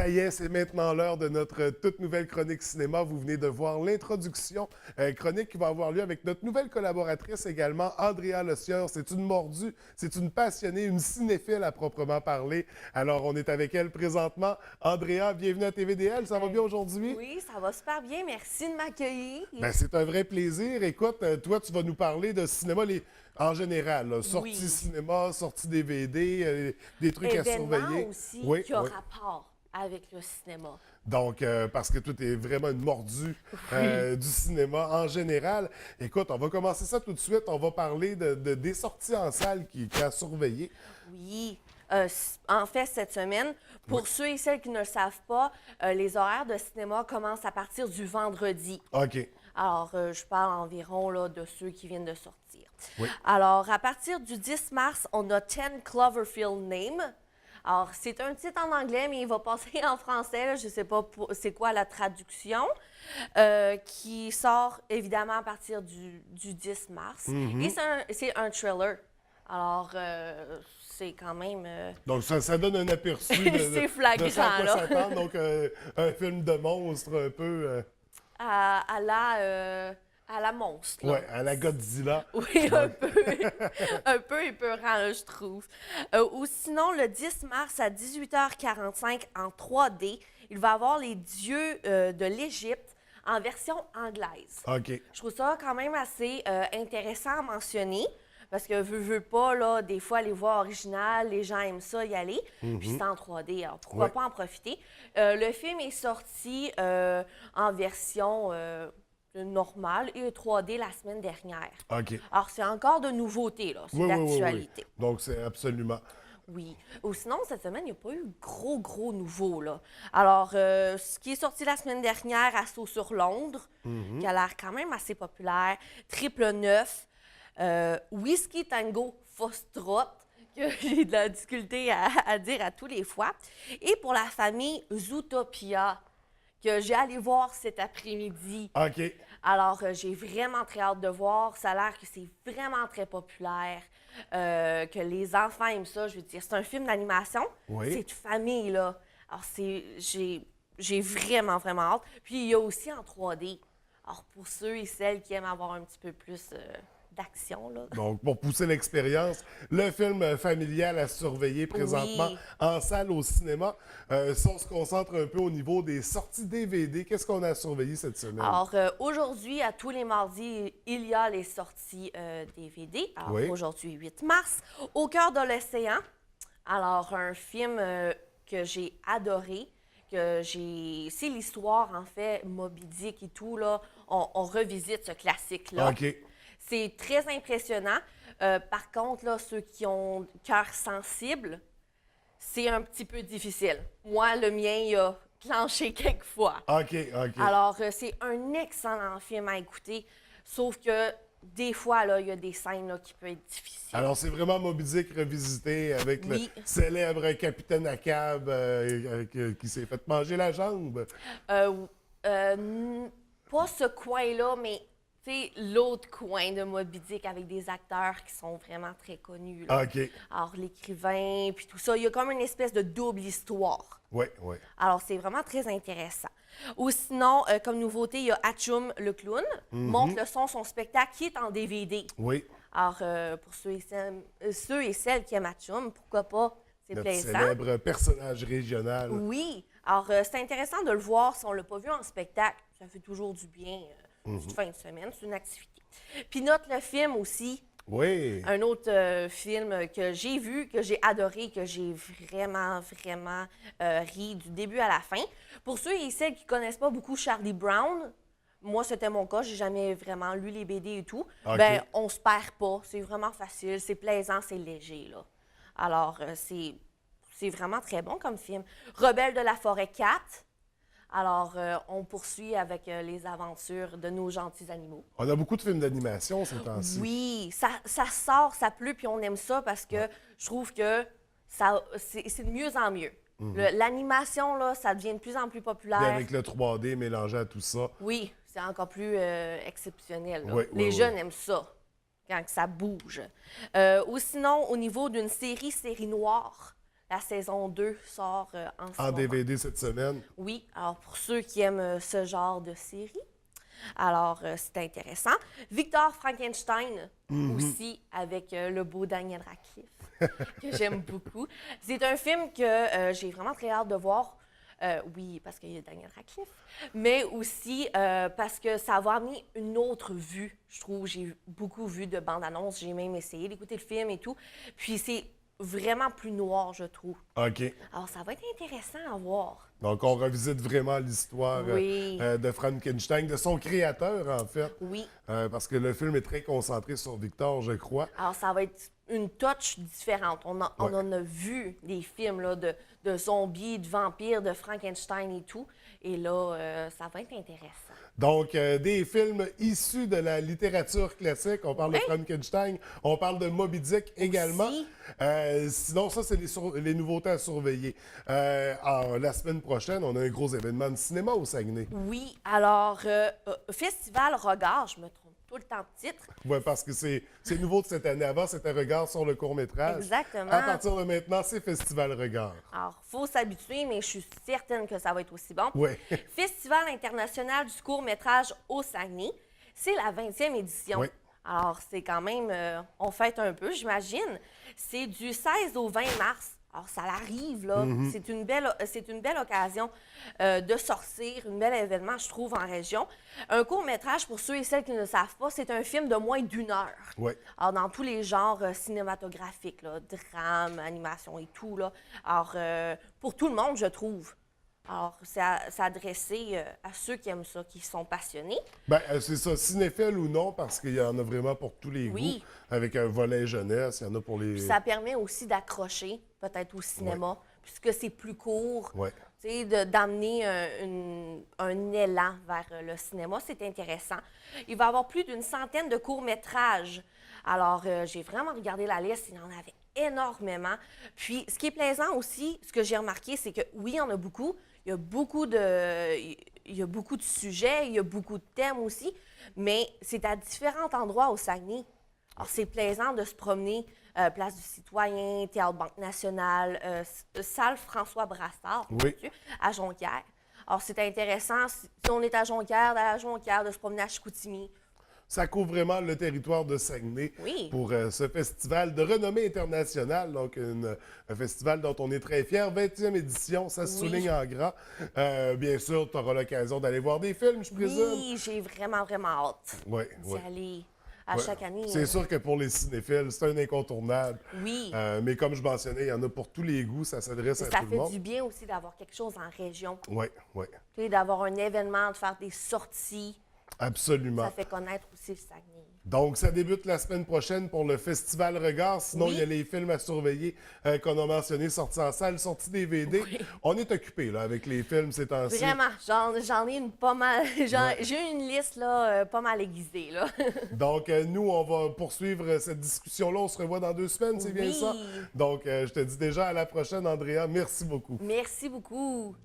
Ça y est, c'est maintenant l'heure de notre toute nouvelle chronique cinéma. Vous venez de voir l'introduction, chronique qui va avoir lieu avec notre nouvelle collaboratrice également, Andrea Le Sieur. C'est une mordue, c'est une passionnée, une cinéphile à proprement parler. Alors, on est avec elle présentement. Andrea, bienvenue à TVDL. Ça va bien aujourd'hui? Oui, ça va super bien. Merci de m'accueillir. Ben, c'est un vrai plaisir. Écoute, toi, tu vas nous parler de cinéma en général. Là, sortie Oui. cinéma, sortie DVD, des trucs à Événement surveiller. aussi Oui, qui a oui. rapport avec le cinéma. Donc, parce que toi, tu es vraiment une mordue du cinéma en général. Écoute, on va commencer ça tout de suite. On va parler des sorties en salle qui a surveillé. Oui. En fait, cette semaine, pour Oui. ceux et celles qui ne le savent pas, les horaires de cinéma commencent à partir du vendredi. OK. Alors, je parle environ là, de ceux qui viennent de sortir. Oui. Alors, à partir du 10 mars, on a 10 Cloverfield Lane. Alors, c'est un titre en anglais, mais il va passer en français. Là. Je ne sais pas c'est quoi la traduction, qui sort évidemment à partir du 10 mars. Et c'est un thriller. Alors, c'est quand même... Donc, ça donne un aperçu C'est flagrant, de ce à quoi là. s'attendre. Donc, un film de monstre un peu... à la monstre. Là. ouais, à la Godzilla. Oui, un peu épeurant, là, je trouve. Ou sinon, le 10 mars à 18h45 en 3D, il va avoir les dieux de l'Égypte en version anglaise. OK. Je trouve ça quand même assez intéressant à mentionner. Parce que veux pas, là, des fois, les voix originales, les gens aiment ça y aller. Puis c'est en 3D, alors pourquoi Ouais. pas en profiter? Le film est sorti en version normale et 3D la semaine dernière. OK. Alors, c'est encore de nouveautés, là. C'est Oui, oui, oui, oui. d'actualité. Donc, c'est absolument... Oui. Ou sinon, cette semaine, il n'y a pas eu gros nouveau, là. Alors, ce qui est sorti la semaine dernière, Assaut sur Londres, qui a l'air quand même assez populaire, Triple 9, Whisky Tango Foxtrot, que j'ai de la difficulté à dire à tous les fois, et pour la famille Zootopia, que j'ai allé voir cet après-midi. OK. Alors, j'ai vraiment très hâte de voir. Ça a l'air que c'est vraiment très populaire, que les enfants aiment ça. Je veux dire, c'est un film d'animation. Oui. C'est de famille, là. Alors, j'ai vraiment hâte. Puis, il y a aussi en 3D. Alors, pour ceux et celles qui aiment avoir un petit peu plus d'action, là. Donc, pour pousser l'expérience, le film familial à surveiller présentement Oui. en salle au cinéma. Si on se concentre un peu au niveau des sorties DVD, qu'est-ce qu'on a à surveiller cette semaine? Alors, aujourd'hui, à tous les mardis, il y a les sorties DVD. Alors, Oui. aujourd'hui, 8 mars, Au cœur de l'océan. Alors, un film que j'ai adoré, c'est l'histoire, en fait, Moby Dick et tout, là. On revisite ce classique-là. OK. C'est très impressionnant. Par contre, là, ceux qui ont cœur sensible, c'est un petit peu difficile. Moi, le mien, il a clenché quelques fois. OK, OK. Alors, c'est un excellent film à écouter, sauf que des fois, là, il y a des scènes là, qui peuvent être difficiles. Alors, c'est vraiment Moby Dick revisité avec Oui. le célèbre capitaine Ahab qui s'est fait manger la jambe. Pas ce coin-là, mais tu sais, l'autre coin de Moby Dick avec des acteurs qui sont vraiment très connus. Là. OK. Alors, l'écrivain, puis tout ça, il y a comme une espèce de double histoire. Oui, oui. Alors, c'est vraiment très intéressant. Ou sinon, comme nouveauté, il y a Atchoum le clown, montre le son spectacle qui est en DVD. Oui. Alors, pour ceux et celles qui aiment Atchoum, pourquoi pas? C'est Notre plaisant. célèbre personnage régional. Oui. Alors, c'est intéressant de le voir si on ne l'a pas vu en spectacle. Ça fait toujours du bien cette fin de semaine. C'est une activité. Puis note le film aussi. Oui. Un autre film que j'ai vu, que j'ai adoré, que j'ai vraiment ri du début à la fin. Pour ceux et celles qui ne connaissent pas beaucoup Charlie Brown, moi, c'était mon cas. J'ai jamais vraiment lu les BD et tout. OK. Ben, on se perd pas. C'est vraiment facile. C'est plaisant, c'est léger, là. Alors, c'est vraiment très bon comme film. Rebelle de la forêt 4. Alors, on poursuit avec les aventures de nos gentils animaux. On a beaucoup de films d'animation ces temps-ci. Oui, ça sort, ça pleut, puis on aime ça parce que je trouve que c'est de mieux en mieux. L'animation, là, ça devient de plus en plus Puis populaire. avec le 3D mélangé à tout ça. Oui, c'est encore plus exceptionnel. Là. Oui, oui, Les oui. jeunes aiment ça, quand que ça bouge. Ou sinon, au niveau d'une série noire, La saison 2 sort en ce En moment. DVD cette semaine. Oui, alors pour ceux qui aiment ce genre de série, alors c'est intéressant. Victor Frankenstein aussi, avec le beau Daniel Radcliffe, que j'aime beaucoup. C'est un film que j'ai vraiment très hâte de voir. Oui, parce qu'il y a Daniel Radcliffe, mais aussi parce que ça va amener une autre vue, je trouve. J'ai beaucoup vu de bandes-annonces, j'ai même essayé d'écouter le film et tout. Puis c'est vraiment plus noir, je trouve. OK. Alors ça va être intéressant à voir. Donc, on revisite vraiment l'histoire Oui. de Frankenstein, de son créateur, en fait. Oui. Parce que le film est très concentré sur Victor, je crois. Alors, ça va être une touch différente. On en a vu des films là, de zombies, de vampires, de Frankenstein et tout. Et là, ça va être intéressant. Donc, des films issus de la littérature classique. On parle de Frankenstein, on parle de Moby Dick également. Sinon, ça, c'est les nouveautés à surveiller. La semaine prochaine, on a un gros événement de cinéma au Saguenay. Oui, alors, Festival Regard, je me trompe tout le temps de titre. Oui, parce que c'est nouveau de cette année. Avant, c'était Regard sur le court-métrage. Exactement. À partir de maintenant, c'est Festival Regard. Alors, il faut s'habituer, mais je suis certaine que ça va être aussi bon. Oui. Festival international du court-métrage au Saguenay. C'est la 20e édition. Oui. Alors, c'est quand même... on fête un peu, j'imagine. C'est du 16 au 20 mars. Alors, ça arrive, là. C'est une belle occasion de sortir, un bel événement, je trouve, en région. Un court-métrage, pour ceux et celles qui ne le savent pas, c'est un film de moins d'1 heure. Oui. Alors, dans tous les genres cinématographiques, là, drame, animation et tout, là. Alors, pour tout le monde, je trouve. Alors, c'est adressé à ceux qui aiment ça, qui sont passionnés. Bien, c'est ça, cinéphile ou non, parce qu'il y en a vraiment pour tous les Oui. goûts. Avec un volet jeunesse, il y en a pour les... Puis ça permet aussi d'accrocher, peut-être au cinéma, puisque c'est plus court. Ouais. Tu sais, d'amener un élan vers le cinéma, c'est intéressant. Il va y avoir plus d'une centaine de courts-métrages. Alors, j'ai vraiment regardé la liste, il y en avait énormément. Puis, ce qui est plaisant aussi, ce que j'ai remarqué, c'est que oui, il y en a beaucoup. Il y a beaucoup de sujets, il y a beaucoup de thèmes aussi, mais c'est à différents endroits au Saguenay. Alors, c'est plaisant de se promener, Place du Citoyen, Théâtre Banque Nationale, Salle François Brassard, Oui. à Jonquière. Alors, c'est intéressant, si on est à Jonquière, d'aller à Jonquière, de se promener à Chicoutimi. Ça couvre vraiment le territoire de Saguenay Oui. pour ce festival de renommée internationale. Donc, un festival dont on est très fiers. 20e édition, ça se souligne en gras. Bien sûr, tu auras l'occasion d'aller voir des films, je présume. Oui, j'ai vraiment, vraiment hâte Oui, d'y oui. aller à Ouais. chaque année. C'est sûr que pour les cinéphiles, c'est un incontournable. Oui. Mais comme je mentionnais, il y en a pour tous les goûts, ça s'adresse à Ça tout le fait monde. du bien aussi d'avoir quelque chose en région. Oui, oui, Tu sais, d'avoir un événement, de faire des sorties. absolument. Ça fait connaître aussi le Saguenay. Donc, ça débute la semaine prochaine pour le Festival Regard. Sinon, Oui. il y a les films à surveiller qu'on a mentionnés, sortis en salle, sortis DVD. Oui. On est occupé là, avec les films ces temps-ci. Vraiment, j'en ai une pas mal. J'ai eu une liste là, pas mal aiguisée. Là. Donc, nous, on va poursuivre cette discussion-là. On se revoit dans 2 semaines, c'est bien Oui. ça? Donc, je te dis déjà à la prochaine, Andrea. Merci beaucoup. Merci beaucoup.